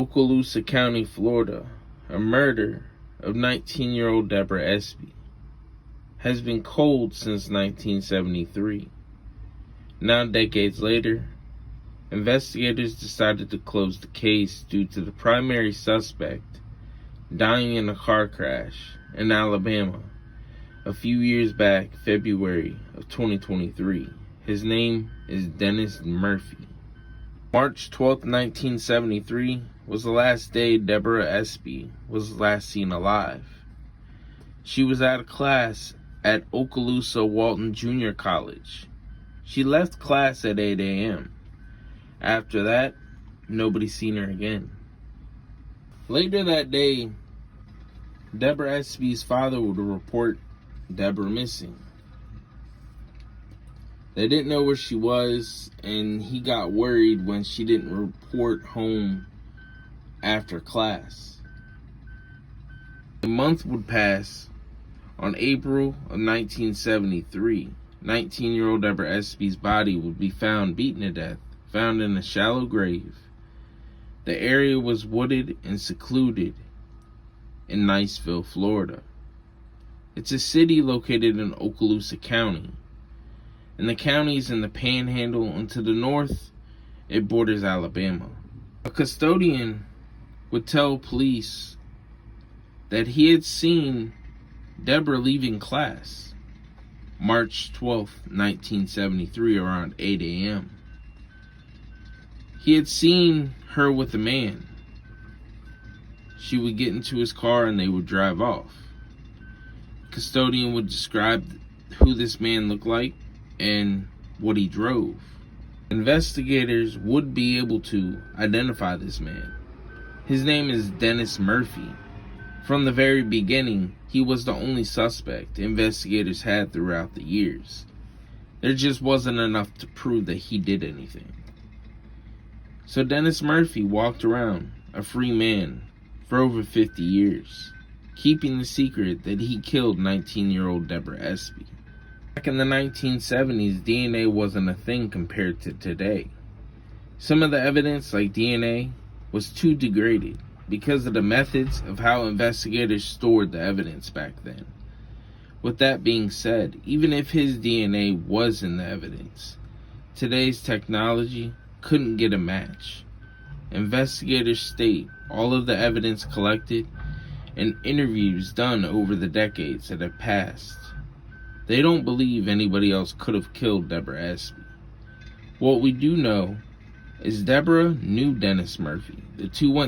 Okaloosa County, Florida, a murder of 19-year-old Debra Espey has been cold since 1973. Now, decades later, investigators decided to close the case due to the primary suspect dying in a car crash in Alabama a few years back, February of 2023. His name is Dennis Murphy. March 12, 1973 was the last day Debra Espey was last seen alive. She was out of class at Okaloosa Walton Junior College. She left class at 8 a.m. After that, nobody seen her again. Later that day, Debra Espey's father would report Debra missing. They didn't know where she was, and he got worried when she didn't report home after class. A month would pass. On April of 1973, 19-year-old Debra Espey's body would be found beaten to death, found in a shallow grave. The area was wooded and secluded in Niceville, Florida. It's a city located in Okaloosa County, and the county is in the Panhandle, and to the north, it borders Alabama. A custodian would tell police that he had seen Debra leaving class March 12, 1973, around 8 a.m. He had seen her with a man. She would get into his car and they would drive off. The custodian would describe who this man looked like and what he drove. Investigators would be able to identify this man. His name is Dennis Murphy. From the very beginning, he was the only suspect investigators had throughout the years. There just wasn't enough to prove that he did anything. So Dennis Murphy walked around a free man for over 50 years, keeping the secret that he killed 19-year-old Debra Espey. Back in the 1970s, DNA wasn't a thing compared to today. Some of the evidence, like DNA, was too degraded because of the methods of how investigators stored the evidence back then. With that being said, even if his DNA was in the evidence, today's technology couldn't get a match. Investigators state all of the evidence collected and interviews done over the decades that have passed. They don't believe anybody else could have killed Debra Espey. What we do know is Debra knew Dennis Murphy. The two went